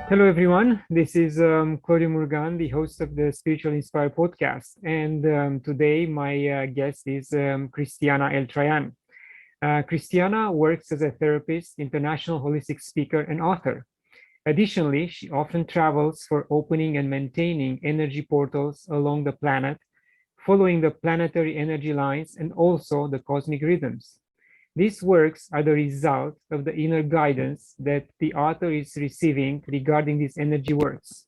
Hello, everyone. This is Claudio Murgan, the host of the Spiritual Inspire podcast. And today, my guest is Cristiana Eltrayan. Cristiana works as a therapist, international holistic speaker, and author. Additionally, she often travels for opening and maintaining energy portals along the planet, following the planetary energy lines and also the cosmic rhythms. These works are the result of the inner guidance that the author is receiving regarding these energy works.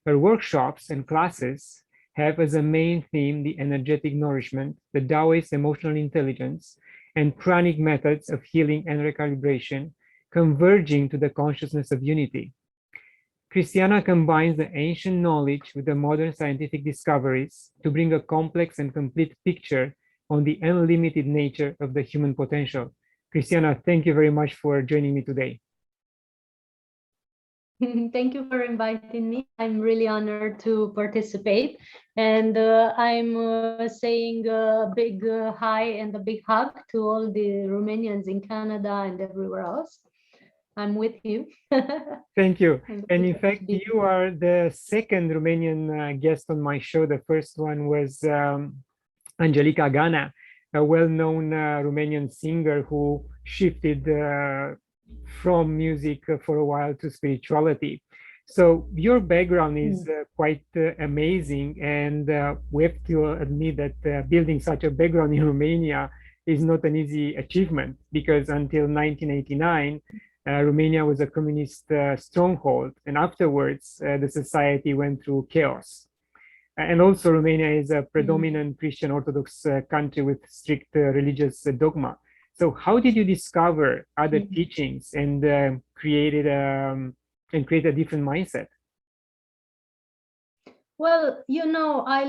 Her workshops and classes have as a main theme the energetic nourishment, the Taoist emotional intelligence, and pranic methods of healing and recalibration, converging to the consciousness of unity. Christiana combines the ancient knowledge with the modern scientific discoveries to bring a complex and complete picture on the unlimited nature of the human potential. Christiana, thank you very much for joining me today. Thank you for inviting me. I'm really honored to participate. And I'm saying a big hi and a big hug to all the Romanians in Canada and everywhere else. I'm with you. Thank you. And in fact, you are the second Romanian guest on my show. The first one was Angelica Gana, a well-known Romanian singer who shifted from music for a while to spirituality. So your background is quite amazing, and we have to admit that building such a background in Romania is not an easy achievement, because until 1989, Romania was a communist stronghold, and afterwards the society went through chaos. And also Romania is a predominant Christian Orthodox country with strict religious dogma. So how did you discover other teachings and create a different mindset? Well, I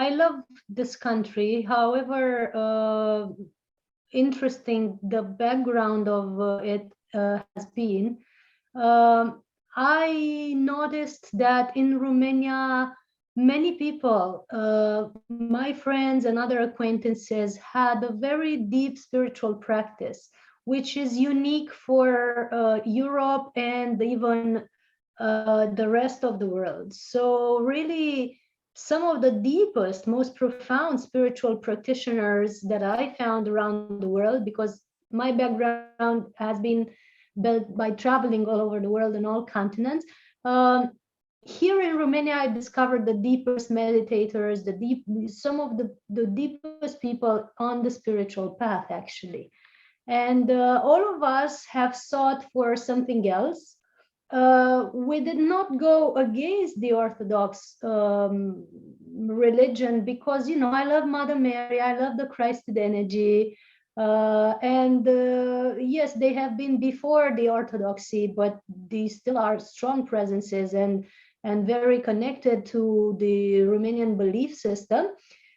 love this country. However, interesting the background of it has been. I noticed that in Romania, many people, my friends and other acquaintances, had a very deep spiritual practice, which is unique for Europe and even the rest of the world. So really, some of the deepest, most profound spiritual practitioners that I found around the world, because my background has been built by traveling all over the world and all continents. Here in Romania, I discovered the deepest meditators, some of the deepest people on the spiritual path, actually. And all of us have sought for something else. We did not go against the Orthodox religion because, I love Mother Mary, I love the Christed energy. And yes, they have been before the Orthodoxy, but these still are strong presences and very connected to the Romanian belief system.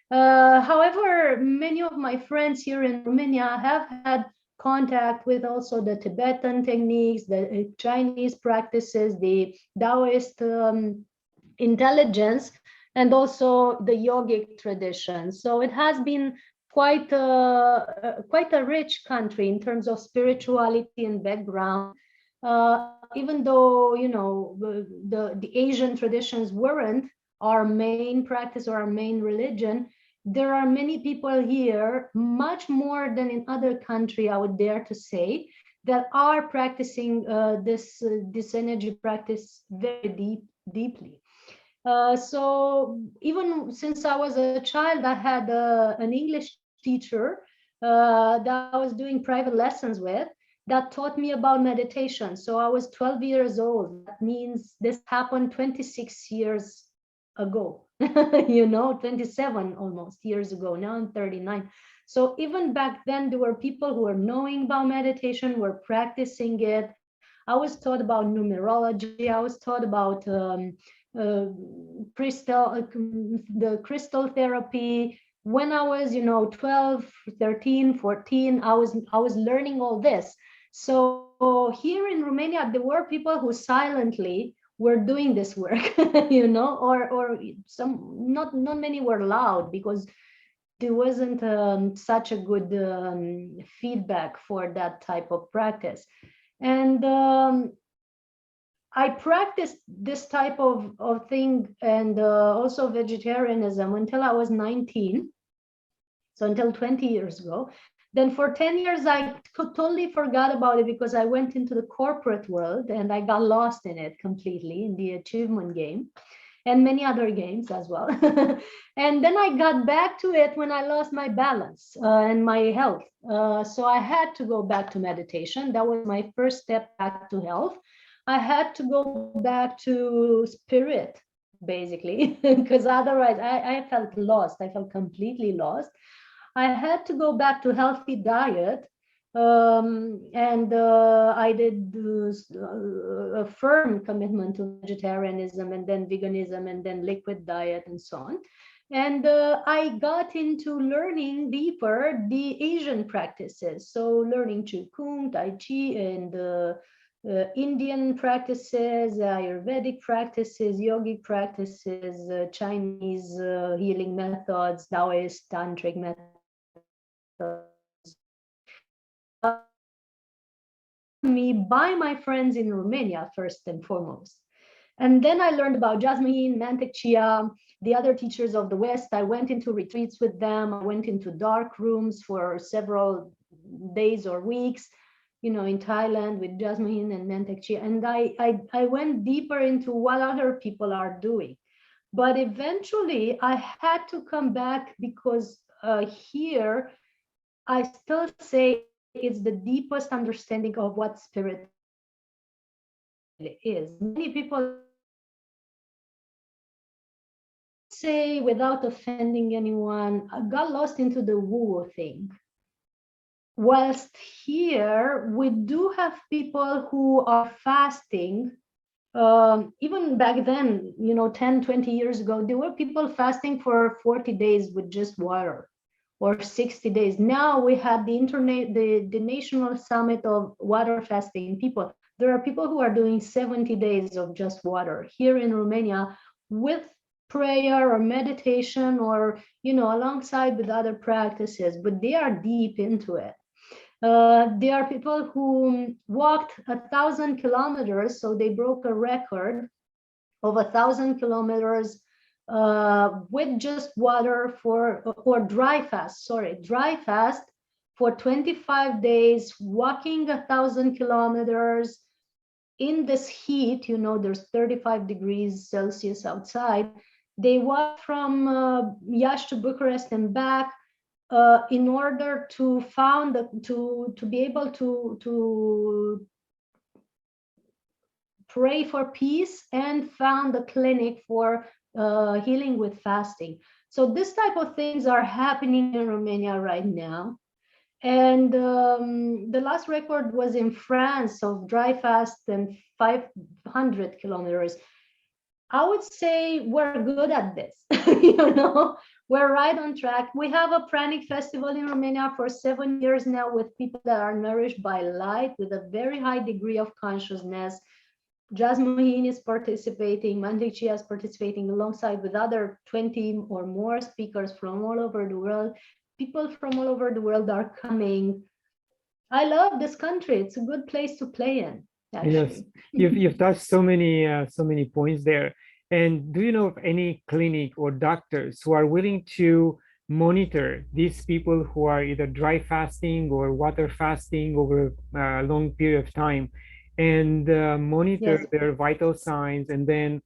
However, many of my friends here in Romania have had contact with also the Tibetan techniques, the Chinese practices, the Taoist intelligence, and also the yogic tradition. So it has been quite a rich country in terms of spirituality and background. Even though the Asian traditions weren't our main practice or our main religion, there are many people here, much more than in other countries, I would dare to say, that are practicing this energy practice very deeply. So even since I was a child, I had an English teacher that I was doing private lessons with that taught me about meditation. So I was 12 years old. That means this happened 26 years ago, 27 almost years ago. Now I'm 39. So even back then, there were people who were knowing about meditation, were practicing it. I was taught about numerology. I was taught about the crystal therapy. When I was 12, 13, 14, I was learning all this. So here in Romania, there were people who silently were doing this work, or some, not many were loud because there wasn't such a good feedback for that type of practice. And I practiced this type of thing and also vegetarianism until I was 19. So until 20 years ago. Then for 10 years, I totally forgot about it because I went into the corporate world and I got lost in it completely in the achievement game and many other games as well. And then I got back to it when I lost my balance and my health. So I had to go back to meditation. That was my first step back to health. I had to go back to spirit, basically, because otherwise I felt lost. I felt completely lost. I had to go back to healthy diet, and I did a firm commitment to vegetarianism and then veganism and then liquid diet and so on. And I got into learning deeper the Asian practices. So learning Qigong, Tai Chi, and Indian practices, Ayurvedic practices, yogic practices, Chinese healing methods, Taoist tantric methods. Me by my friends in Romania, first and foremost. And then I learned about jasmine, mantek chia, the other teachers of the West. I went into retreats with them. I went into dark rooms for several days or weeks, in Thailand with jasmine and mantek chia. And I went deeper into what other people are doing. But eventually I had to come back because here I still say it's the deepest understanding of what spirit is. Many people say, without offending anyone, I got lost into the woo thing. Whilst here, we do have people who are fasting. Even back then, 10, 20 years ago, there were people fasting for 40 days with just water, or 60 days. Now we have the National Summit of Water Fasting people. There are people who are doing 70 days of just water here in Romania with prayer or meditation or, alongside with other practices, but they are deep into it. There are people who walked 1,000 kilometers, so they broke a record of 1,000 kilometers with just water or dry fast for 25 days, walking 1,000 kilometers in this heat. There's 35 degrees Celsius outside. They walked from Iași to Bucharest and back in order to be able to pray for peace and found a clinic for healing with fasting. So this type of things are happening in Romania right now. And the last record was in France of dry fast and 500 kilometers. I would say we're good at this. We're right on track. We have a Pranic festival in Romania for 7 years now with people that are nourished by light with a very high degree of consciousness. Jasmine is participating, Mantek Chia is participating alongside with other 20 or more speakers from all over the world. People from all over the world are coming. I love this country. It's a good place to play in, actually. Yes, you've touched so many points there. And do you know of any clinic or doctors who are willing to monitor these people who are either dry fasting or water fasting over a long period of time, and monitor their vital signs, and then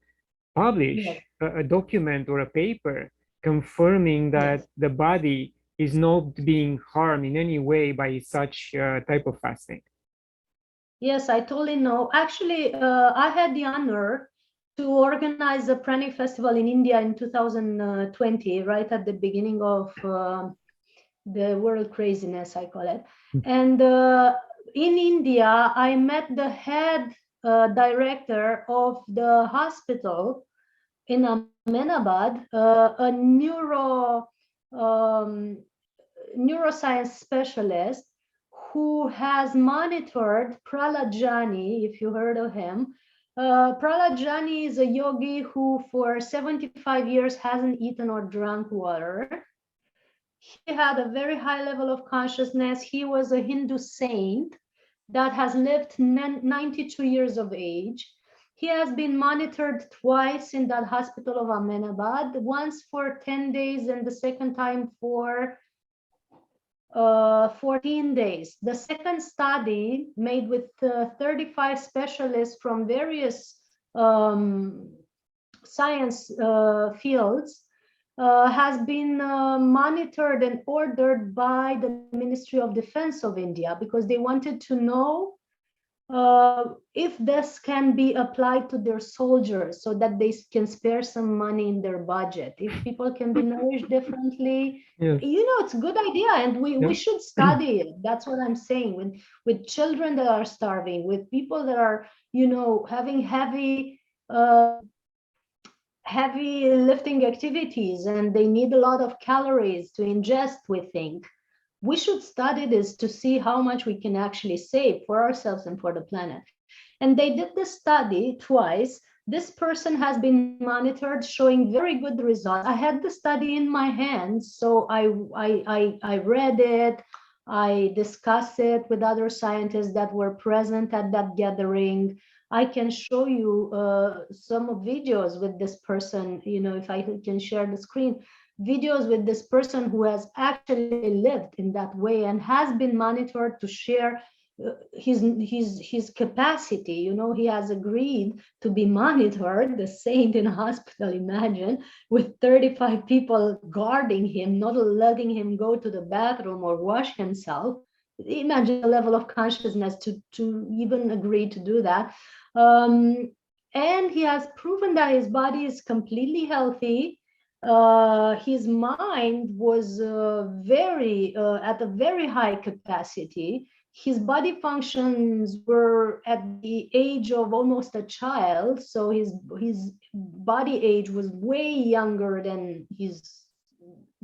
publish a document or a paper confirming that the body is not being harmed in any way by such type of fasting? Yes, I totally know. Actually, I had the honor to organize a Pranic festival in India in 2020, right at the beginning of the world craziness, I call it. And in India, I met the head director of the hospital in Ahmedabad, a neuroscience specialist who has monitored Prahlad, if you heard of him. Prahlad is a yogi who for 75 years hasn't eaten or drunk water. He had a very high level of consciousness. He was a Hindu saint that has lived 92 years of age. He has been monitored twice in that hospital of Ahmedabad, once for 10 days and the second time for 14 days. The second study, made with 35 specialists from various science fields, has been monitored and ordered by the Ministry of Defense of India, because they wanted to know if this can be applied to their soldiers so that they can spare some money in their budget, if people can be nourished differently. Yes. It's a good idea, and we should study it. That's what I'm saying. With children that are starving, with people that are having heavy lifting activities, and they need a lot of calories to ingest, we think we should study this to see how much we can actually save for ourselves and for the planet. And they did this study twice. This person has been monitored, showing very good results. I had the study in my hands, so I read it. I discussed it with other scientists that were present at that gathering. I can show you some videos with this person, if I can share the screen, videos with this person who has actually lived in that way and has been monitored to share his capacity. He has agreed to be monitored, the saint in a hospital, imagine, with 35 people guarding him, not letting him go to the bathroom or wash himself. Imagine the level of consciousness to even agree to do that. And he has proven that his body is completely healthy. His mind was at a very high capacity. His body functions were at the age of almost a child, so his body age was way younger than his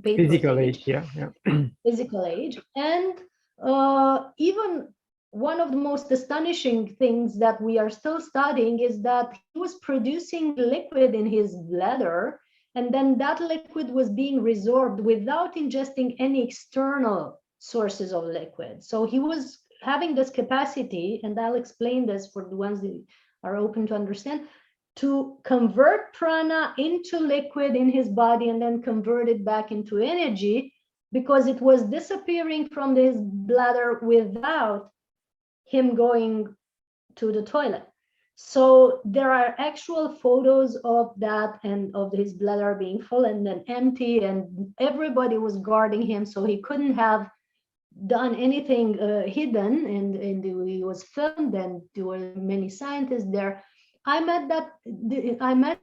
physical age. Physical age. And even one of the most astonishing things that we are still studying is that he was producing liquid in his bladder, and then that liquid was being resorbed without ingesting any external sources of liquid. So he was having this capacity, and I'll explain this for the ones that are open to understand, to convert prana into liquid in his body and then convert it back into energy, because it was disappearing from his bladder without him going to the toilet. So there are actual photos of that, and of his bladder being full and then empty, and everybody was guarding him, so he couldn't have done anything hidden, and he was filmed, and there were many scientists there. I met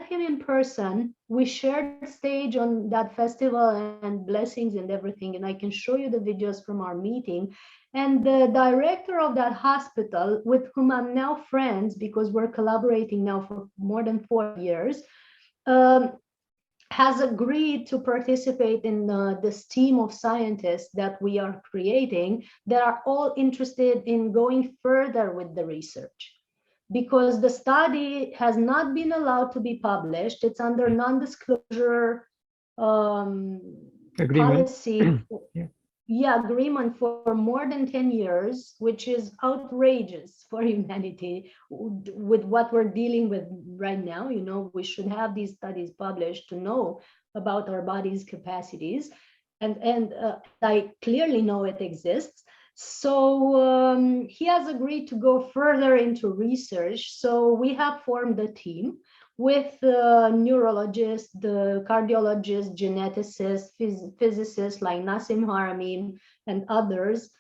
him in person. We shared stage on that festival, and blessings and everything, and I can show you the videos from our meeting. And the director of that hospital, with whom I'm now friends because we're collaborating now for more than 4 years, has agreed to participate in this team of scientists that we are creating, that are all interested in going further with the research. Because the study has not been allowed to be published. It's under non-disclosure policy. Agreement for more than 10 years, which is outrageous for humanity with what we're dealing with right now. We should have these studies published to know about our body's capacities, and I clearly know it exists. So he has agreed to go further into research. So we have formed a team with neurologists, the cardiologists, geneticists, physicists like Nassim Haramein and others,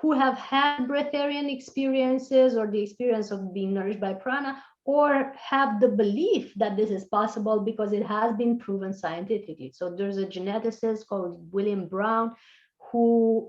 who have had breatharian experiences or the experience of being nourished by prana, or have the belief that this is possible because it has been proven scientifically. So there's a geneticist called William Brown, who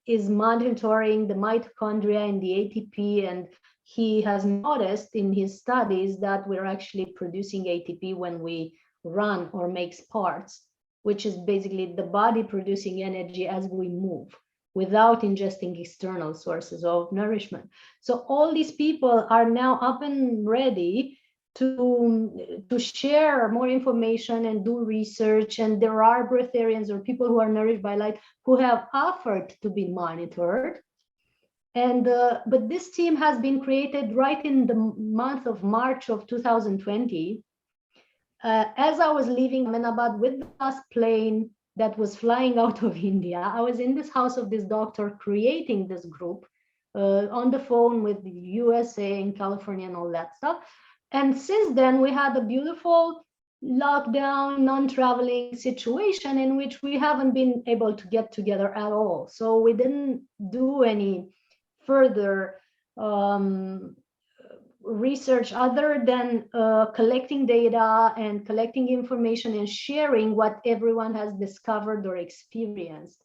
is monitoring the mitochondria in the ATP, and he has noticed in his studies that we're actually producing ATP when we run or make sports, which is basically the body producing energy as we move without ingesting external sources of nourishment. So all these people are now up and ready to share more information and do research. And there are breatharians or people who are nourished by light who have offered to be monitored. And but this team has been created right in the month of March of 2020. As I was leaving Ahmedabad with the last plane that was flying out of India, I was in this house of this doctor creating this group on the phone with the USA and California and all that stuff. And since then, we had a beautiful lockdown, non-traveling situation in which we haven't been able to get together at all. So we didn't do any further research other than collecting data and collecting information and sharing what everyone has discovered or experienced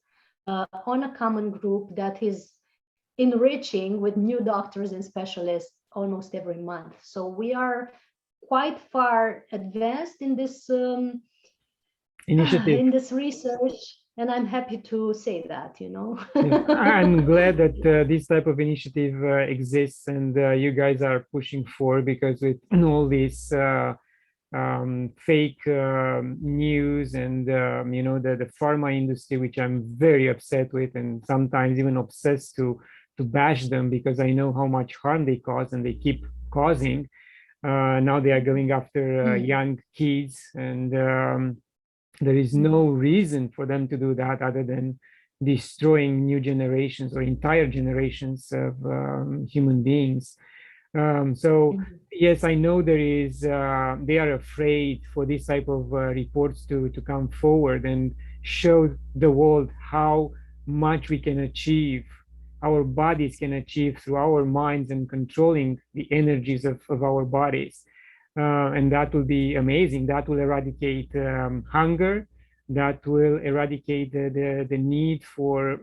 on a common group that is enriching with new doctors and specialists almost every month. So we are quite far advanced in this initiative. in this research, and I'm happy to say that, you know. Yeah, I'm glad that this type of initiative exists, and you guys are pushing for, because with all this fake news and the pharma industry, which I'm very upset with, and sometimes even obsessed to bash them, because I know how much harm they cause and they keep causing. Now they are going after young kids, and there is no reason for them to do that other than destroying new generations or entire generations of human beings. So yes, I know they are afraid for this type of reports to come forward and show the world how much we can achieve, our bodies can achieve through our minds and controlling the energies of our bodies. And that will be amazing. That will eradicate hunger. That will eradicate the need for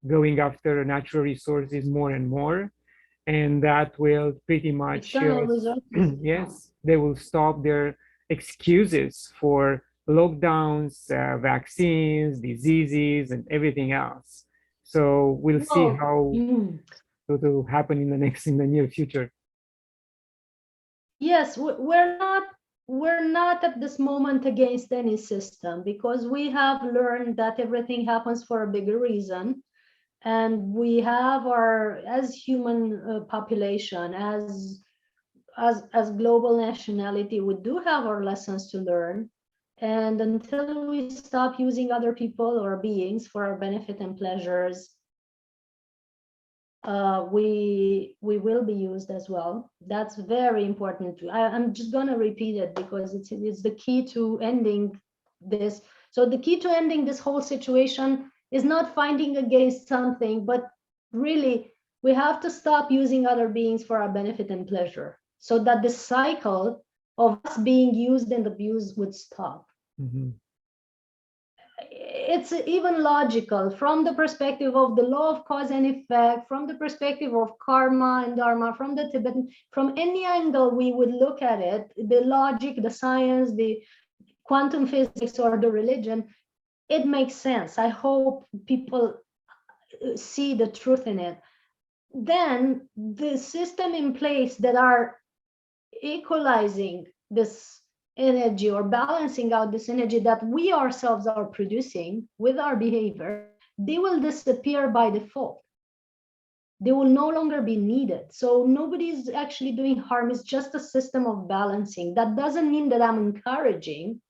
going after natural resources more and more. And that will pretty much, yes, they will stop their excuses for lockdowns, vaccines, diseases, and everything else. So we'll see how it will happen in the near future. Yes, we're not at this moment against any system, because we have learned that everything happens for a bigger reason, and we have our, as human population, as global nationality, we do have our lessons to learn. And until we stop using other people or beings for our benefit and pleasures, we will be used as well. That's very important. I'm just going to repeat it because it's the key to ending this. So the key to ending this whole situation is not fighting against something, but really we have to stop using other beings for our benefit and pleasure, so that the cycle of us being used and abused would stop. It's even logical from the perspective of the law of cause and effect, from the perspective of karma and dharma, from the Tibetan, from any angle we would look at it, the logic, the science, the quantum physics, or the religion, it makes sense. I hope people see the truth in it. Then the system in place that are equalizing this energy or balancing out this energy that we ourselves are producing with our behavior, they will disappear by default. They will no longer be needed. So nobody's actually doing harm. It's just a system of balancing. That doesn't mean that I'm encouraging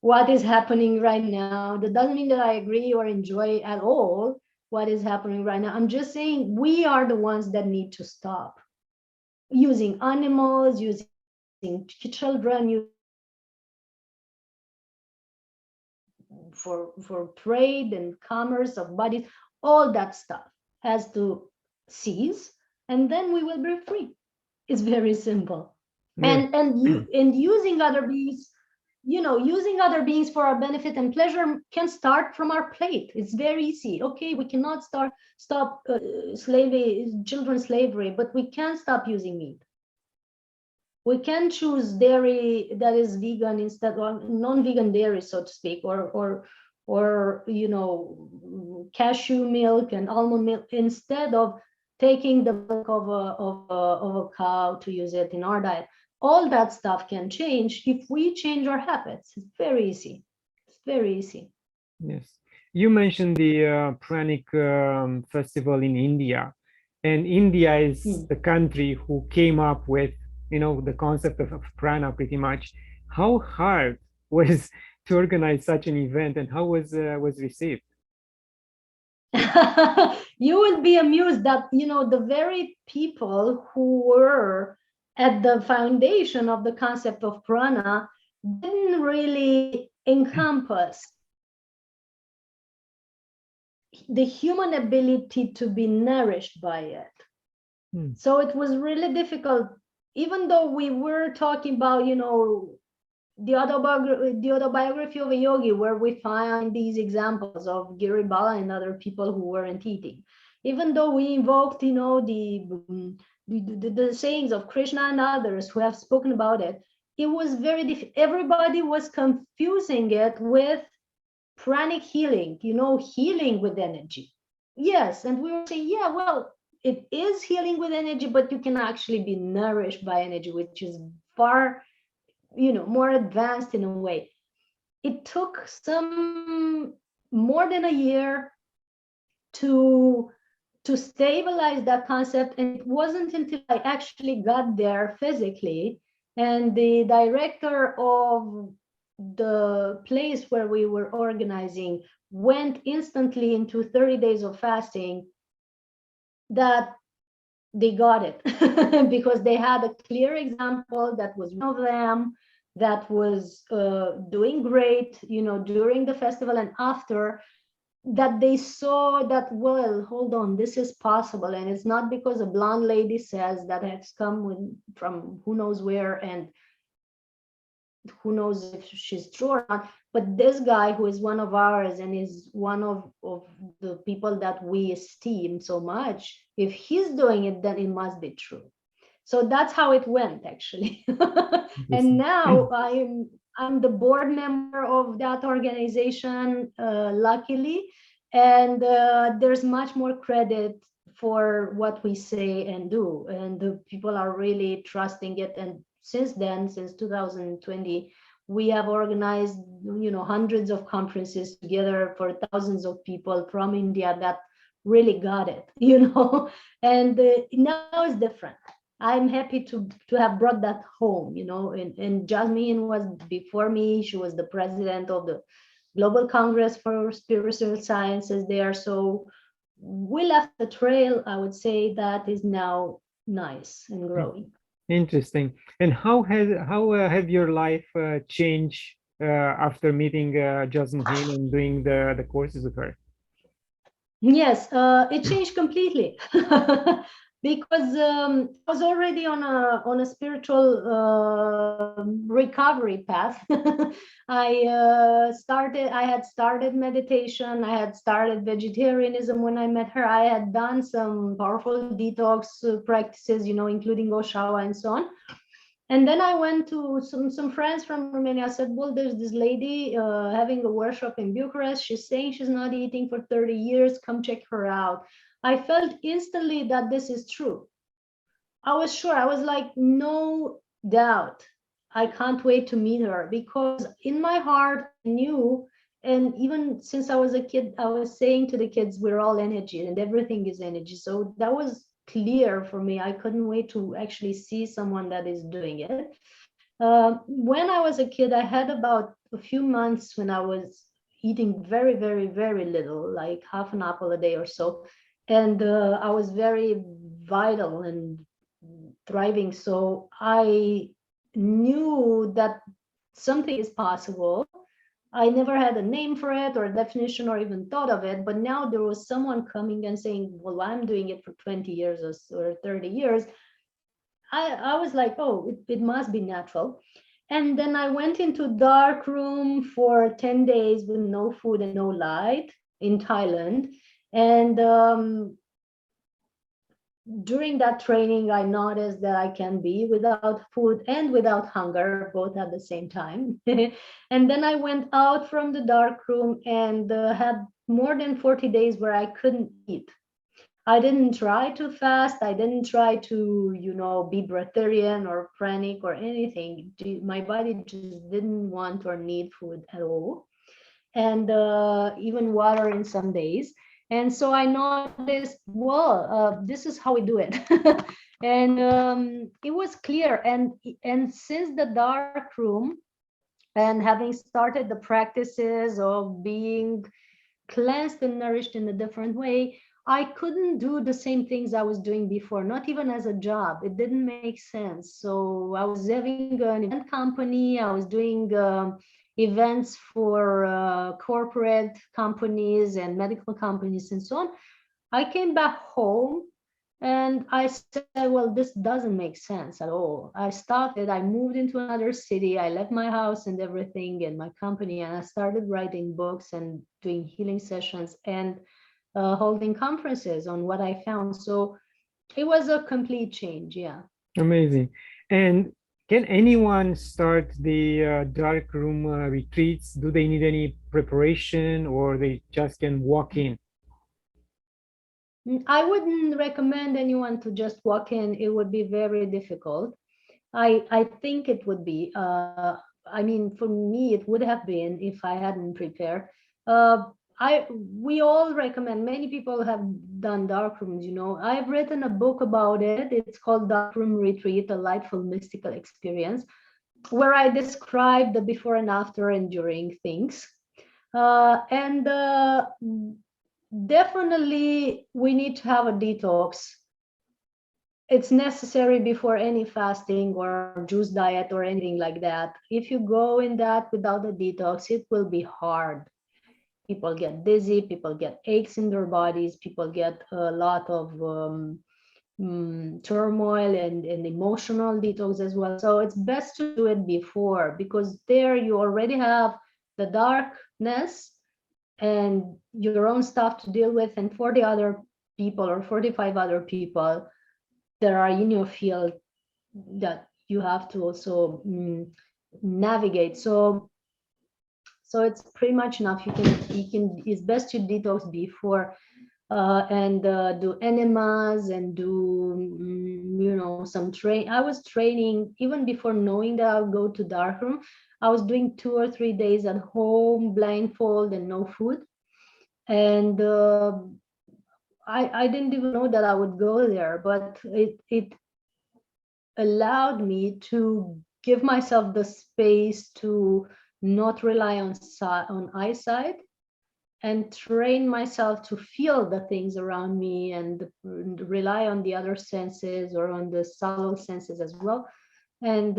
what is happening right now. That doesn't mean that I agree or enjoy at all what is happening right now. I'm just saying we are the ones that need to stop using animals, using children, for trade and commerce of bodies. All that stuff has to cease, and then we will be free. It's very simple. Yeah. And using other beings, using other beings for our benefit and pleasure can start from our plate. It's very easy. Okay, we cannot stop children slavery, but we can stop using meat. We can choose dairy that is vegan instead of non-vegan dairy, so to speak, or cashew milk and almond milk instead of taking the milk of a cow to use it in our diet. All that stuff can change if we change our habits. It's very easy. It's very easy. Yes. You mentioned the Pranic festival in India, and India is the country who came up with, the concept of prana pretty much. How hard was to organize such an event, and how was received? You would be amused that, the very people who were at the foundation of the concept of prana didn't really encompass the human ability to be nourished by it. So it was really difficult, even though we were talking about, the autobiography of a yogi, where we find these examples of Giri Bala and other people who weren't eating. Even though we invoked, the sayings of Krishna and others who have spoken about it, it was very difficult. Everybody was confusing it with pranic healing, healing with energy. Yes, and we were saying, yeah, well, it is healing with energy, but you can actually be nourished by energy, which is far, more advanced in a way. It took some more than a year to stabilize that concept, and it wasn't until I actually got there physically, and the director of the place where we were organizing went instantly into 30 days of fasting, that they got it. Because they had a clear example that was one of them that was doing great, during the festival and after, that they saw that, well, hold on, this is possible. And it's not because a blonde lady says that has come from who knows where, and who knows if she's true or not, but this guy who is one of ours and is one of the people that we esteem so much, if he's doing it, then it must be true. So that's how it went, actually. And now I'm the board member of that organization, luckily, and there's much more credit for what we say and do, and the people are really trusting it. And since then, since 2020, we have organized, hundreds of conferences together for thousands of people from India that really got it, and now it's different. I'm happy to have brought that home, and Jasmine was before me. She was the president of the Global Congress for Spiritual Sciences there. So we left a trail, I would say, that is now nice and growing. Interesting. And how have your life changed after meeting Jasmuheen and doing the courses with her? Yes, it changed completely. Because I was already on a spiritual recovery path. I had started meditation. I had started vegetarianism when I met her. I had done some powerful detox practices, including Oshawa and so on. And then I went to some friends from Romania. I said, well, there's this lady having a workshop in Bucharest. She's saying she's not eating for 30 years. Come check her out. I felt instantly that this is true. I was sure. I was like, no doubt. I can't wait to meet her, because in my heart, I knew, and even since I was a kid, I was saying to the kids, we're all energy and everything is energy. So that was clear for me. I couldn't wait to actually see someone that is doing it. When I was a kid, I had about a few months when I was eating very, very, very little, like half an apple a day or so. And I was very vital and thriving. So I knew that something is possible. I never had a name for it or a definition or even thought of it. But now there was someone coming and saying, well, I'm doing it for 20 years or 30 years. I was like, oh, it must be natural. And then I went into dark room for 10 days with no food and no light in Thailand. And during that training, I noticed that I can be without food and without hunger, both at the same time. And then I went out from the dark room and had more than 40 days where I couldn't eat. I didn't try to fast. I didn't try to, be breatharian or pranic or anything. My body just didn't want or need food at all. and even water in some days. And so I noticed, well, this is how we do it. And it was clear. And since the dark room, and having started the practices of being cleansed and nourished in a different way, I couldn't do the same things I was doing before, not even as a job. It didn't make sense. So I was having an event company, I was doing events for corporate companies and medical companies and so on. I came back home and I said, well, this doesn't make sense at all. I moved into another city, I left my house and everything and my company, and I started writing books and doing healing sessions and holding conferences on what I found. So it was a complete change. Yeah. Amazing. And can anyone start the dark room retreats? Do they need any preparation, or they just can walk in? I wouldn't recommend anyone to just walk in. It would be very difficult. I think it would be. I mean, for me, it would have been if I hadn't prepared. Uh, we all recommend. Many people have done dark rooms. I've written a book about it. It's called Dark Room Retreat: A Lightful Mystical Experience, where I describe the before and after and during things. And definitely, we need to have a detox. It's necessary before any fasting or juice diet or anything like that. If you go in that without a detox, it will be hard. People get dizzy, people get aches in their bodies, people get a lot of turmoil and emotional detox as well. So it's best to do it before, because there you already have the darkness and your own stuff to deal with. And 40 other people or 45 other people that are in your field that you have to also navigate. So it's pretty much enough. It's best to detox before and do enemas and do some train. I was training even before knowing that I would go to darkroom. I was doing 2 or 3 days at home, blindfold and no food, and I didn't even know that I would go there, but it allowed me to give myself the space to not rely on eyesight, and train myself to feel the things around me and rely on the other senses or on the subtle senses as well. And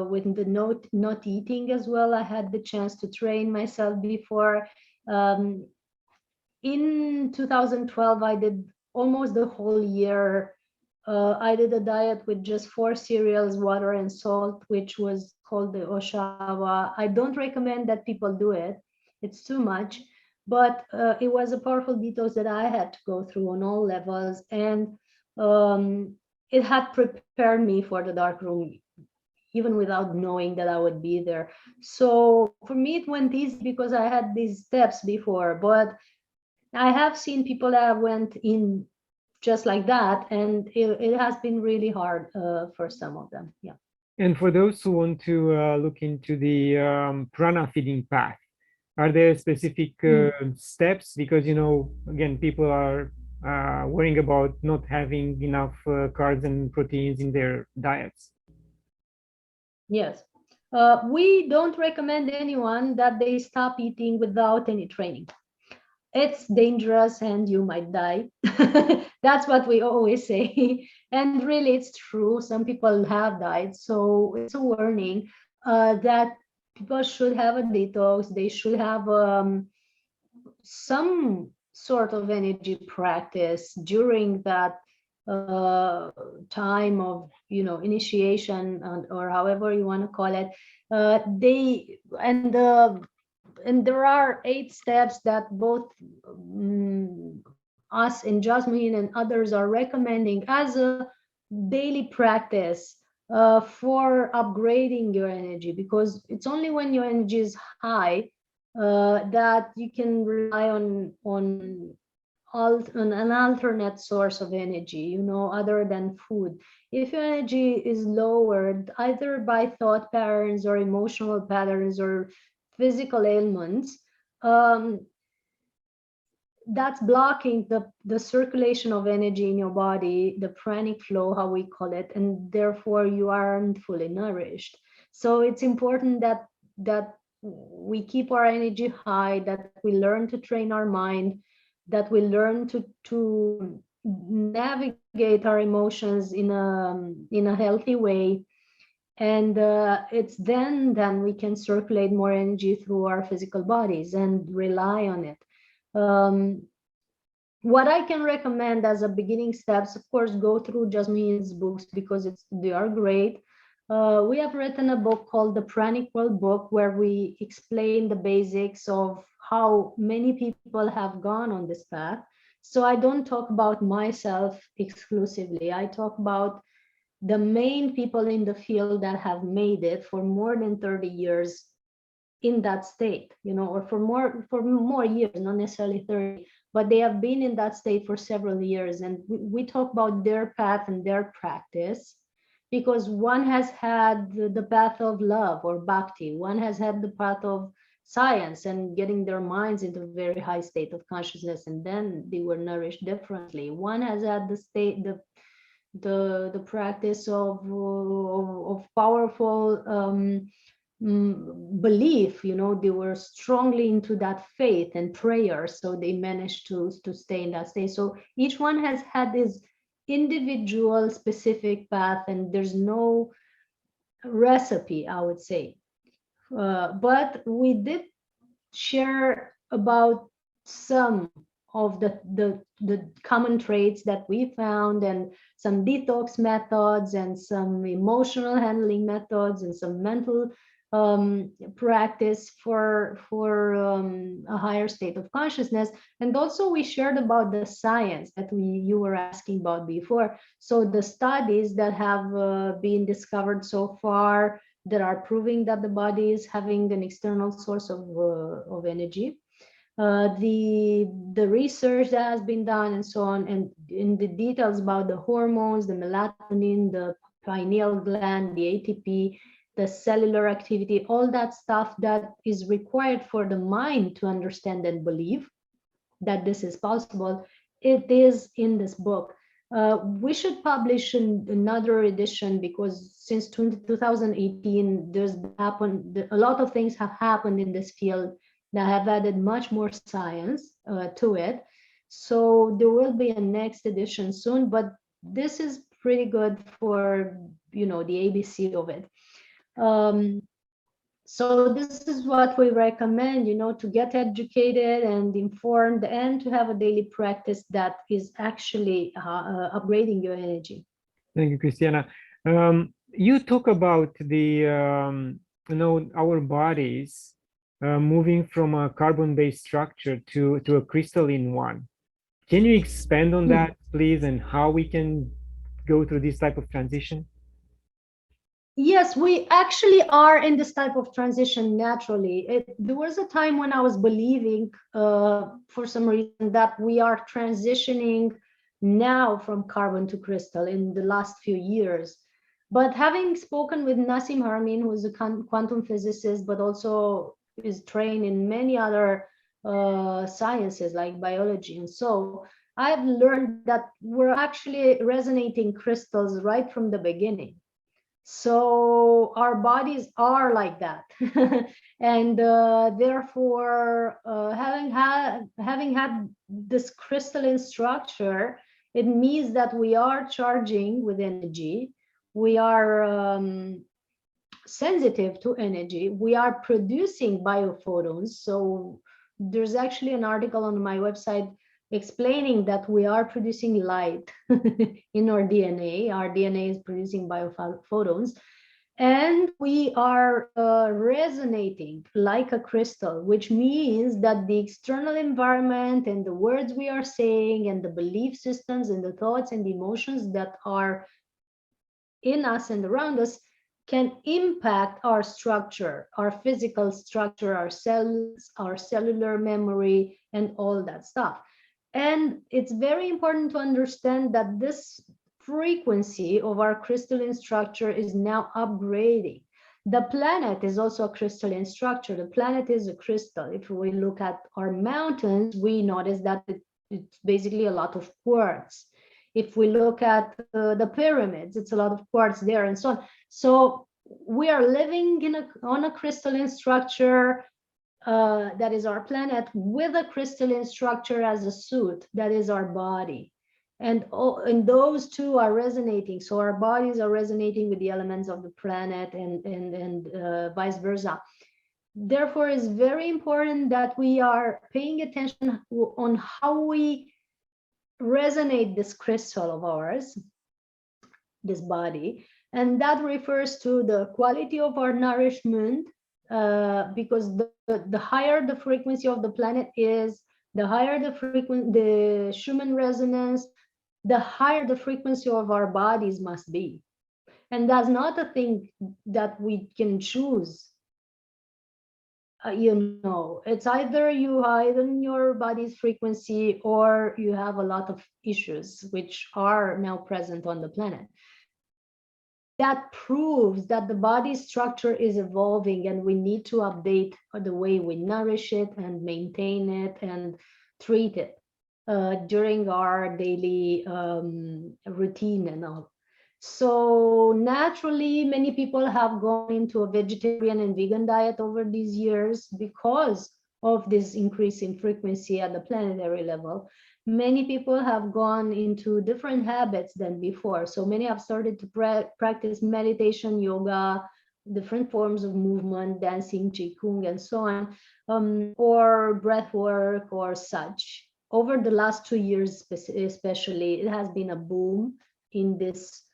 with the not eating as well, I had the chance to train myself before. Um, in 2012, I did almost the whole year. I did a diet with just 4 cereals, water, and salt, which was called the Oshawa. I don't recommend that people do it. It's too much, but it was a powerful detox that I had to go through on all levels. And it had prepared me for the dark room, even without knowing that I would be there. So for me, it went easy because I had these steps before, but I have seen people that went in just like that, and it has been really hard for some of them. Yeah. And for those who want to look into the prana feeding path, are there specific steps? Because, again, people are worrying about not having enough carbs and proteins in their diets. Yes. We don't recommend anyone that they stop eating without any training. It's dangerous and you might die. That's what we always say. And really, it's true. Some people have died. So it's a warning that people should have a detox. They should have some sort of energy practice during that time of initiation, or however you want to call it. They and there are 8 steps that both us and Jasmine and others are recommending as a daily practice for upgrading your energy, because it's only when your energy is high that you can rely on an alternate source of energy, other than food. If your energy is lowered either by thought patterns or emotional patterns or physical ailments, um, that's blocking the circulation of energy in your body, the pranic flow, how we call it, and therefore you aren't fully nourished. So it's important that we keep our energy high, that we learn to train our mind, that we learn to navigate our emotions in a healthy way, and it's then we can circulate more energy through our physical bodies and rely on it. What I can recommend as a beginning steps, of course, go through Jasmine's books because they are great. We have written a book called the Pranic World Book, where we explain the basics of how many people have gone on this path. So I don't talk about myself exclusively. I talk about the main people in the field that have made it for more than 30 years in that state, or for more years, not necessarily 30, but they have been in that state for several years. And we talk about their path and their practice, because one has had the path of love or bhakti, one has had the path of science and getting their minds into a very high state of consciousness, and then they were nourished differently. One has had the practice of powerful belief, they were strongly into that faith and prayer, so they managed to stay in that state. So each one has had this individual specific path, and there's no recipe, I would say, but we did share about some of the common traits that we found, and some detox methods, and some emotional handling methods, and some mental practice for a higher state of consciousness. And also we shared about the science that you were asking about before. So the studies that have been discovered so far that are proving that the body is having an external source of energy, the research that has been done, and so on, and in the details about the hormones, the melatonin, the pineal gland, the ATP, the cellular activity, all that stuff that is required for the mind to understand and believe that this is possible, it is in this book. We should publish another edition, because since 2018, there's happened a lot of things have happened in this field that have added much more science to it. So there will be a next edition soon, but this is pretty good for the ABC of it. So this is what we recommend, to get educated and informed, and to have a daily practice that is actually upgrading your energy. Thank you, Christiana. You talk about our bodies moving from a carbon-based structure to a crystalline one. Can you expand on that, please, and how we can go through this type of transition? Yes, we actually are in this type of transition naturally. There was a time when I was believing, for some reason, that we are transitioning now from carbon to crystal in the last few years. But having spoken with Nassim Haramein, who is a quantum physicist, but also is trained in many other sciences like biology, and so I've learned that we're actually resonating crystals right from the beginning. So our bodies are like that. And therefore, having had this crystalline structure, it means that we are charging with energy, we are sensitive to energy, we are producing biophotons. So there's actually an article on my website explaining that we are producing light in our DNA. Our DNA is producing biophotons, and we are resonating like a crystal, which means that the external environment and the words we are saying and the belief systems and the thoughts and the emotions that are in us and around us can impact our structure, our physical structure, our cells, our cellular memory, and all that stuff. And it's very important to understand that this frequency of our crystalline structure is now upgrading. The planet is also a crystalline structure. The planet is a crystal. If we look at our mountains, we notice that it's basically a lot of quartz. If we look at the pyramids, it's a lot of quartz there and so on. So we are living on a crystalline structure that is our planet, with a crystalline structure as a suit that is our body. And those two are resonating. So our bodies are resonating with the elements of the planet, and vice versa. Therefore, it's very important that we are paying attention on how we resonate this crystal of ours, this body. And that refers to the quality of our nourishment, because the higher the frequency of the planet is, the higher the Schumann resonance, the higher the frequency of our bodies must be. And that's not a thing that we can choose. It's either you heighten your body's frequency or you have a lot of issues which are now present on the planet. That proves that the body structure is evolving, and we need to update the way we nourish it and maintain it and treat it during our daily routine and all. So naturally, many people have gone into a vegetarian and vegan diet over these years because of this increase in frequency at the planetary level. Many people have gone into different habits than before. So many have started to practice meditation, yoga, different forms of movement, dancing, qigong, and so on, or breath work or such. Over the last 2 years, especially, it has been a boom in this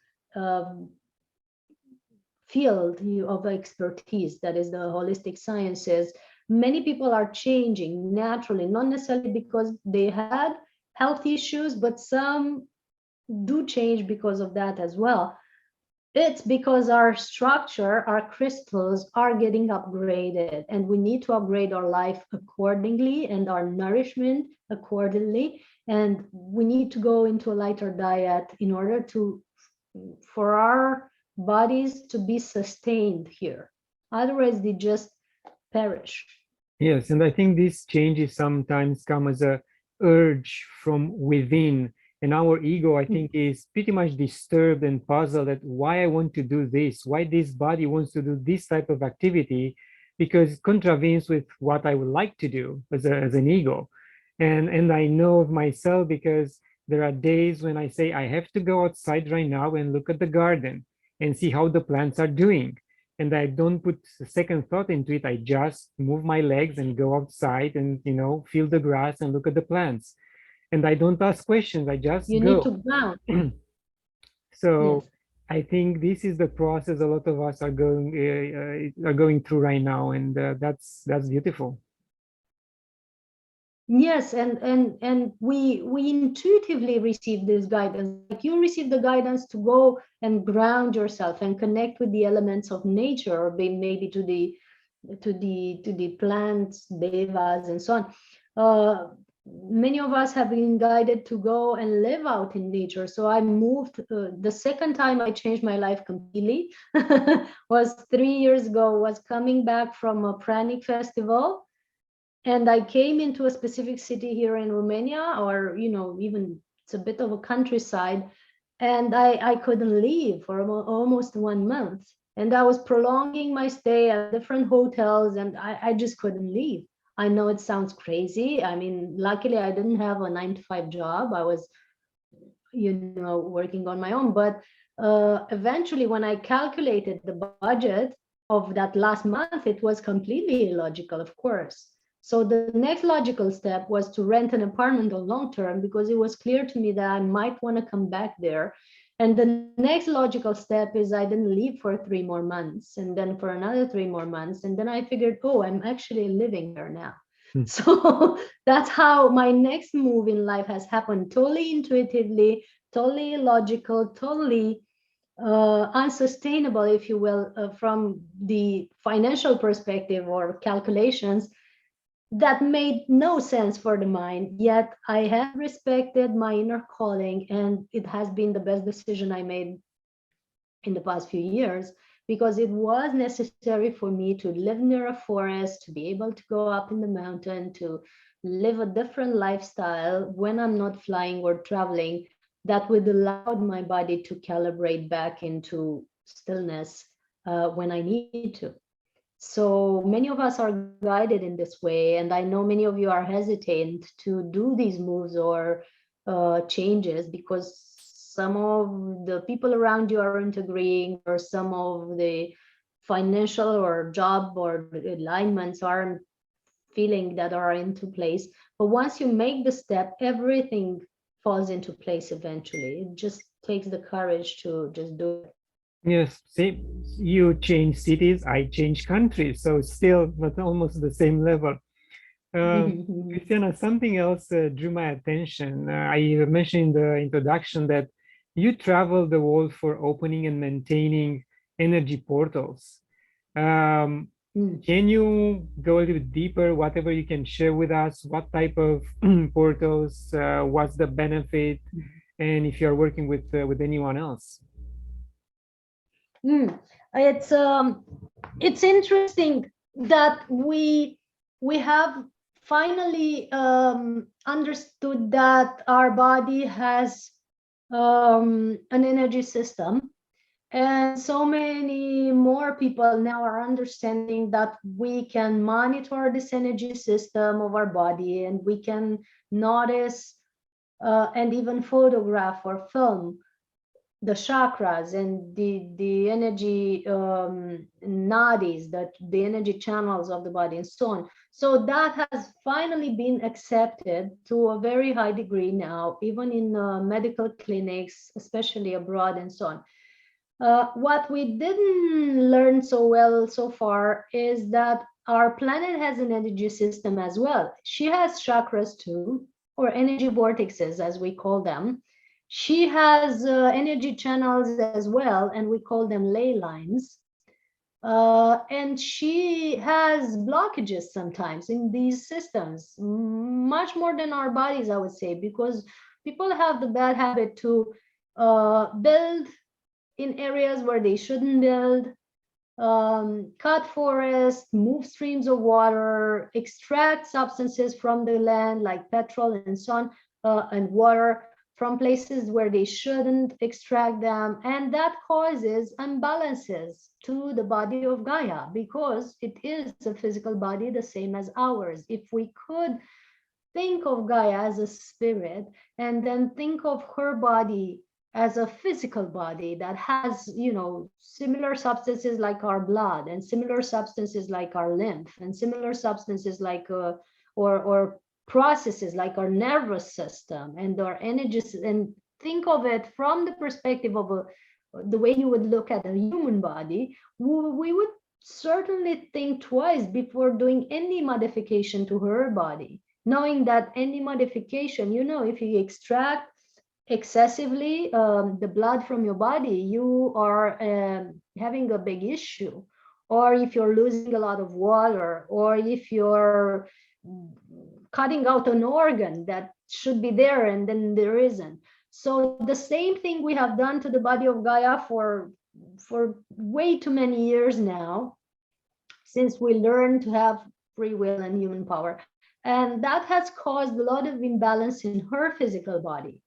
field of expertise, that is the holistic sciences. Many people are changing naturally, not necessarily because they had health issues, but some do change because of that as well. It's because our structure, our crystals are getting upgraded, and we need to upgrade our life accordingly and our nourishment accordingly. And we need to go into a lighter diet in order for our bodies to be sustained here. Otherwise, they just perish. Yes, and I think these changes sometimes come as a urge from within. And our ego, I think, is pretty much disturbed and puzzled at why I want to do this, why this body wants to do this type of activity, because it contravenes with what I would like to do as an ego. And I know of myself because there are days when I say I have to go outside right now and look at the garden and see how the plants are doing. And I don't put a second thought into it. I just move my legs and go outside and, feel the grass and look at the plants. And I don't ask questions. I just You go. need to ground. So Yes. I think this is the process a lot of us are going through right now, and that's beautiful. Yes, and we intuitively receive this guidance. Like you receive the guidance to go and ground yourself and connect with the elements of nature, or maybe to the plants, devas, and so on. Many of us have been guided to go and live out in nature. So I moved. The second time I changed my life completely was 3 years ago. Was coming back from a Pranic festival. And I came into a specific city here in Romania, or, even it's a bit of a countryside. And I couldn't leave for almost 1 month. And I was prolonging my stay at different hotels, and I just couldn't leave. I know it sounds crazy. I mean, luckily I didn't have a 9-to-5 job. I was, working on my own. But eventually, when I calculated the budget of that last month, it was completely illogical, of course. So the next logical step was to rent an apartment on long term, because it was clear to me that I might want to come back there. And the next logical step is I didn't leave for 3 more months, and then for another 3 more months. And then I figured, oh, I'm actually living there now. So that's how my next move in life has happened, totally intuitively, totally logical, totally unsustainable, if you will, from the financial perspective or calculations. That made no sense for the mind, yet I have respected my inner calling, and it has been the best decision I made in the past few years. because it was necessary for me to live near a forest, to be able to go up in the mountain, to live a different lifestyle when I'm not flying or traveling, that would allow my body to calibrate back into stillness when I need to. So many of us are guided in this way, and I know many of you are hesitant to do these moves or changes because some of the people around you aren't agreeing, or some of the financial or job or alignments aren't feeling that are into place. But once you make the step, everything falls into place eventually. It just takes the courage to just do it. Yes, see, you change cities, I change countries, so still not almost the same level. Christiana, something else drew my attention. I mentioned in the introduction that you travel the world for opening and maintaining energy portals. Can you go a little bit deeper, whatever you can share with us, what type of portals, what's the benefit, and if you're working with anyone else? It's interesting that we have finally understood that our body has an energy system, and so many more people now are understanding that we can monitor this energy system of our body, and we can notice and even photograph or film the chakras and the energy nadis, that the energy channels of the body and so on. So that has finally been accepted to a very high degree now, even in medical clinics, especially abroad and so on. What we didn't learn so well so far is that our planet has an energy system as well. She has chakras too, or energy vortexes as we call them. She has energy channels as well, and we call them ley lines. And she has blockages sometimes in these systems, much more than our bodies, I would say, because people have the bad habit to build in areas where they shouldn't build, cut forests, move streams of water, extract substances from the land like petrol and so on, and water from places where they shouldn't extract them. And that causes imbalances to the body of Gaia, because it is a physical body the same as ours. If we could think of Gaia as a spirit and then think of her body as a physical body that has, similar substances like our blood, and similar substances like our lymph, and similar substances like or processes like our nervous system and our energies, and think of it from the perspective of the way you would look at a human body, we would certainly think twice before doing any modification to her body, knowing that any modification, if you extract excessively the blood from your body, you are having a big issue. Or if you're losing a lot of water, or if you're cutting out an organ that should be there and then there isn't. So the same thing we have done to the body of Gaia for way too many years now, since we learned to have free will and human power. And that has caused a lot of imbalance in her physical body.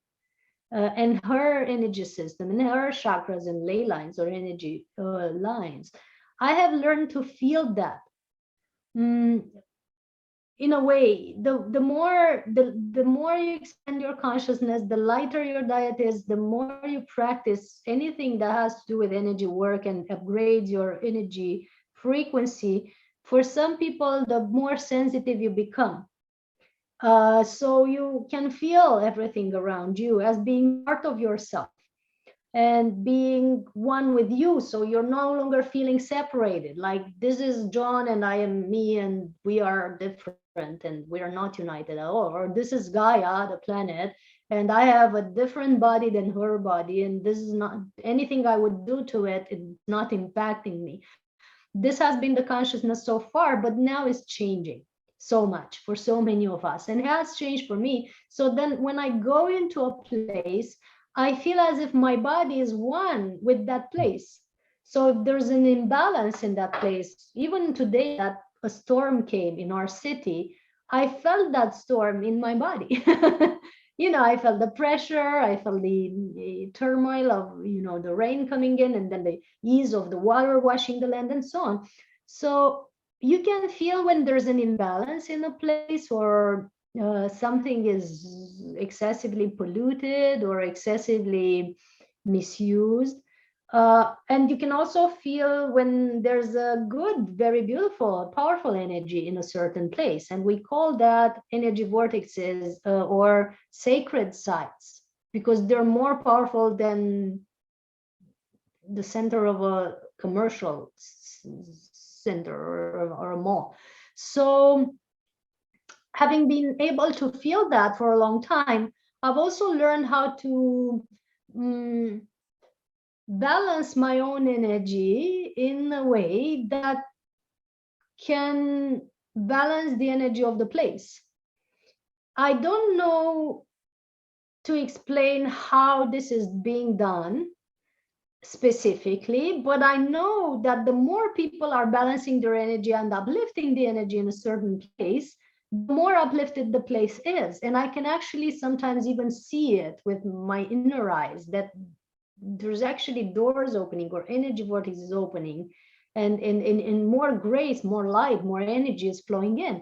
And her energy system, and her chakras and ley lines or energy lines. I have learned to feel that. In a way, the more you expand your consciousness, the lighter your diet is, the more you practice anything that has to do with energy work and upgrades your energy frequency. For some people, the more sensitive you become. So you can feel everything around you as being part of yourself and being one with you. So you're no longer feeling separated, like this is John and I am me and we are different and we are not united at all. Or this is Gaia, the planet, and I have a different body than her body, and this is not anything I would do to it, it's not impacting me. This has been the consciousness so far, but now it's changing so much for so many of us, and it has changed for me. So then when I go into a place, I feel as if my body is one with that place. So if there's an imbalance in that place, even today that a storm came in our city, I felt that storm in my body. I felt the pressure, I felt the turmoil of, the rain coming in, and then the ease of the water washing the land and so on. So you can feel when there's an imbalance in a place, or something is excessively polluted or excessively misused. And you can also feel when there's a good, very beautiful, powerful energy in a certain place. And we call that energy vortexes, or sacred sites, because they're more powerful than the center of a commercial center or a mall. So having been able to feel that for a long time, I've also learned how to balance my own energy in a way that can balance the energy of the place. I don't know to explain how this is being done specifically, but I know that the more people are balancing their energy and uplifting the energy in a certain place, the more uplifted the place is. And I can actually sometimes even see it with my inner eyes, that there's actually doors opening or energy vortices opening, and in more grace, more light, more energy is flowing in,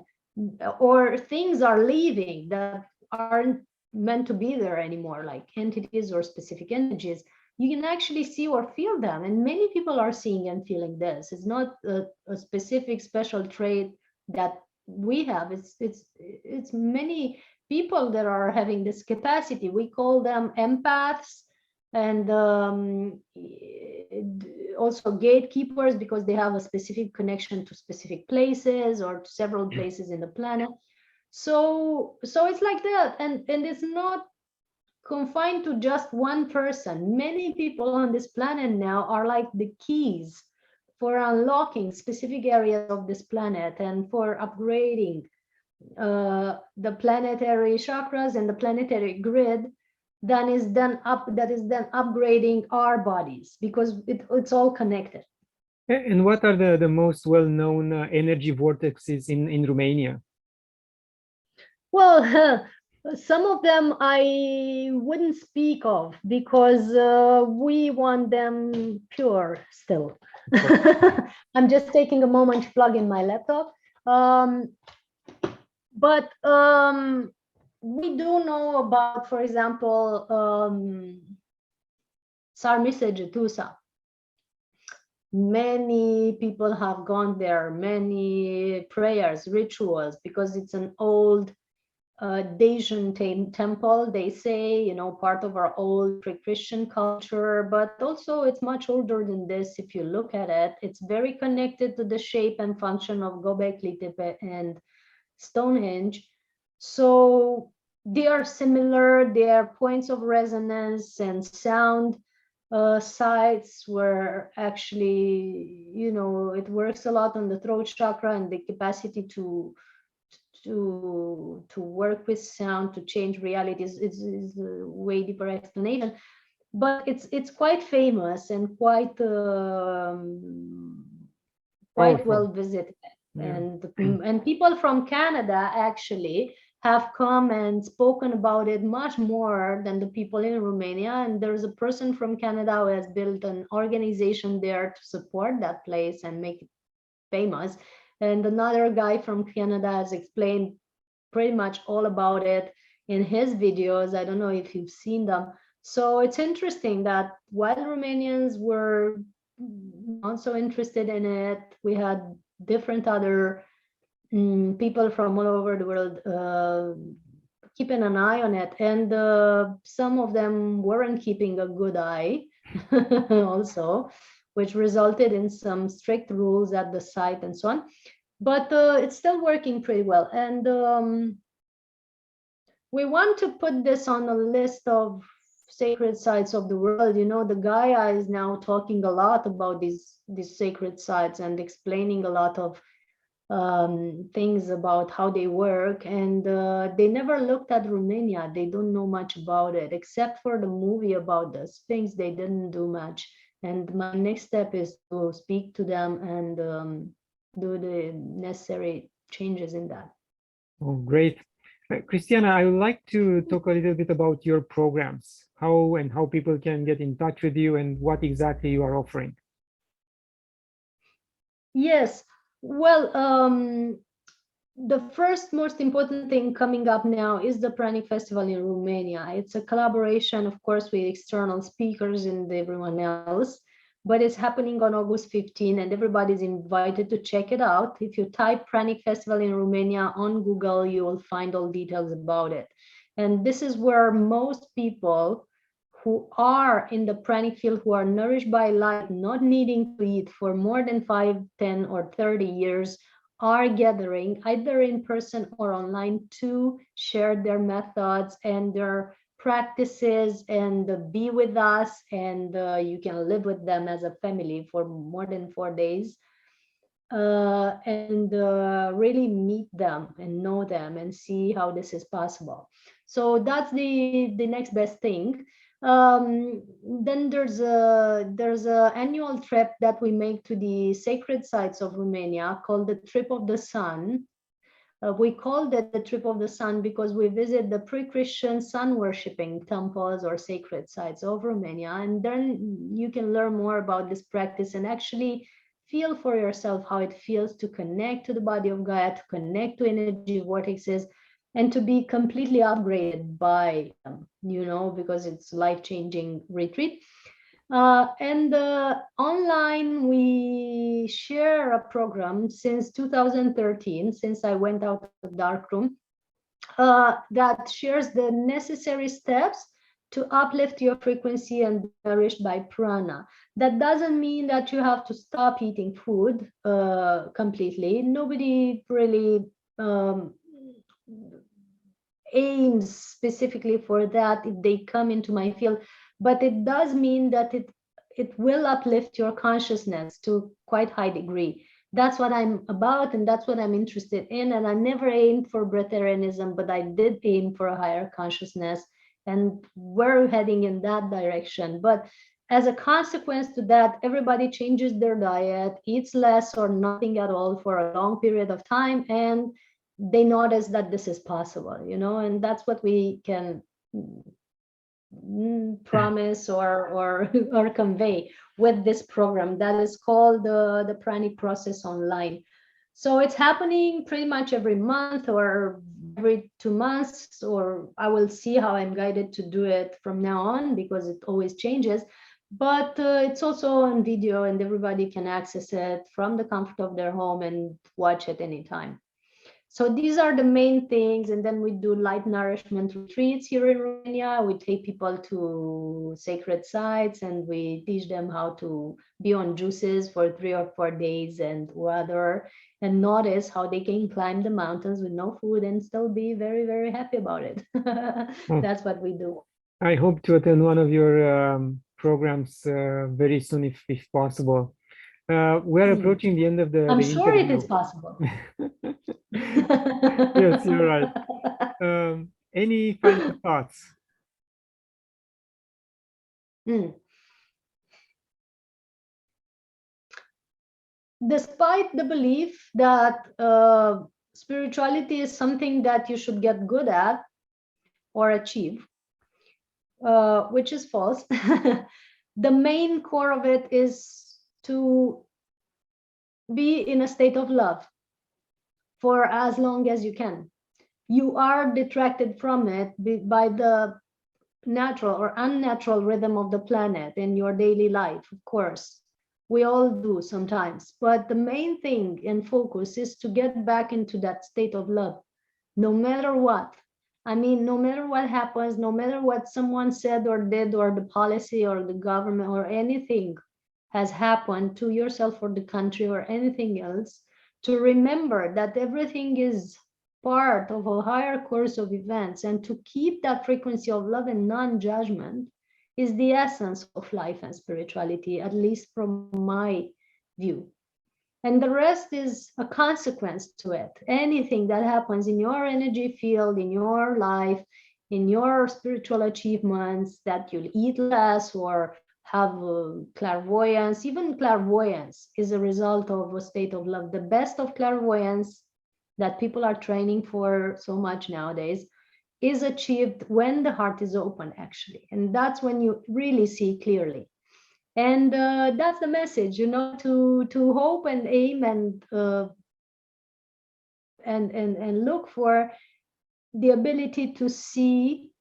or things are leaving that aren't meant to be there anymore, like entities or specific energies. You can actually see or feel them, and many people are seeing and feeling this. It's not a specific special trait that we have. It's many people that are having this capacity. We call them empaths, and also gatekeepers, because they have a specific connection to specific places or to several places in the planet. So it's like that, and it's not confined to just one person. Many people on this planet now are like the keys for unlocking specific areas of this planet and for upgrading the planetary chakras and the planetary grid that is then upgrading our bodies, because it's all connected. And what are the most well-known energy vortexes in Romania? Well, some of them I wouldn't speak of, because we want them pure still. I'm just taking a moment to plug in my laptop. But we do know about, for example, Sarmise Jetusa. Many people have gone there, many prayers, rituals, because it's an old Dacian temple, they say, part of our old pre-Christian culture, but also it's much older than this. If you look at it, it's very connected to the shape and function of Göbekli Tepe and Stonehenge. So they are similar, they are points of resonance and sound sites where actually, it works a lot on the throat chakra and the capacity to work with sound, to change realities. It's a way deeper explanation, but it's quite famous and quite well visited. Yeah. And people from Canada actually have come and spoken about it much more than the people in Romania. And there's a person from Canada who has built an organization there to support that place and make it famous. And another guy from Canada has explained pretty much all about it in his videos. I don't know if you've seen them. So it's interesting that while Romanians were not so interested in it, we had different other people from all over the world keeping an eye on it. And some of them weren't keeping a good eye also, which resulted in some strict rules at the site and so on. But it's still working pretty well. And we want to put this on a list of sacred sites of the world. The Gaia is now talking a lot about these sacred sites and explaining a lot of things about how they work. And they never looked at Romania. They don't know much about it, except for the movie about the Sphinx. They didn't do much And my next step is to speak to them and do the necessary changes in that. Oh, great. Christiana, I would like to talk a little bit about your programs, how people can get in touch with you and what exactly you are offering. Yes, well, the first most important thing coming up now is the Pranic Festival in Romania. It's a collaboration, of course, with external speakers and everyone else, but it's happening on August 15 and everybody's invited to check it out. If you type Pranic Festival in Romania on Google, you will find all details about it. And this is where most people who are in the pranic field, who are nourished by light, not needing to eat for more than 5, 10, or 30 years, are gathering either in person or online to share their methods and their practices and be with us, and you can live with them as a family for more than 4 days, and really meet them and know them and see how this is possible. So that's the next best thing. Then there's a annual trip that we make to the sacred sites of Romania called the Trip of the Sun. We called it the Trip of the Sun because we visit the pre-Christian sun worshipping temples or sacred sites of Romania, and then you can learn more about this practice and actually feel for yourself how it feels to connect to the body of Gaia, to connect to energy vortexes, and to be completely upgraded by them, because it's life-changing retreat. And online, we share a program since 2013, since I went out of the darkroom, that shares the necessary steps to uplift your frequency and be nourished by prana. That doesn't mean that you have to stop eating food completely. Nobody really aims specifically for that if they come into my field, but it does mean that it will uplift your consciousness to quite high degree. That's what I'm about, and that's what I'm interested in. And I never aimed for breatharianism, but I did aim for a higher consciousness, and we're heading in that direction. But as a consequence to that, everybody changes their diet, eats less or nothing at all for a long period of time, and they notice that this is possible, and that's what we can promise or or convey with this program that is called the Pranic process online. So it's happening pretty much every month or every 2 months, or I will see how I'm guided to do it from now on, because it always changes. But it's also on video and everybody can access it from the comfort of their home and watch it anytime. So these are the main things. And then we do light nourishment retreats here in Romania. We take people to sacred sites and we teach them how to be on juices for 3 or 4 days and rather, and notice how they can climb the mountains with no food and still be very, very happy about it. That's what we do. I hope to attend one of your programs very soon, if possible. We're approaching the end of the I'm the sure interview. it is possible. Yes, you're right. Any final thoughts? Despite the belief that spirituality is something that you should get good at or achieve, which is false, the main core of it is to be in a state of love for as long as you can. You are detracted from it by the natural or unnatural rhythm of the planet in your daily life, of course. We all do sometimes, but the main thing and focus is to get back into that state of love, no matter what. I mean, no matter what happens, no matter what someone said or did, or the policy or the government or anything has happened to yourself or the country or anything else, to remember that everything is part of a higher course of events, and to keep that frequency of love and non-judgment is the essence of life and spirituality, at least from my view. And the rest is a consequence to it. Anything that happens in your energy field, in your life, in your spiritual achievements, that you'll eat less or have clairvoyance. Even clairvoyance is a result of a state of love. The best of clairvoyance that people are training for so much nowadays is achieved when the heart is open, actually. And that's when you really see clearly. And that's the message, you know, to hope and aim and look for the ability to see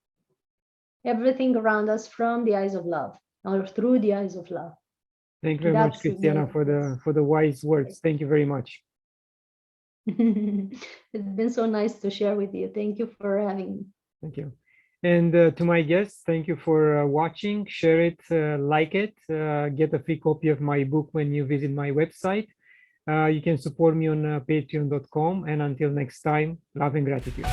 everything around us from the eyes of love, or through the eyes of love. Thank you very much, Cristiana, for the wise words. Thank you very much. It's been so nice to share with you. Thank you for having me. Thank you. And to my guests, thank you for watching. Share it, like it, get a free copy of my book when you visit my website. You can support me on patreon.com. And until next time, love and gratitude.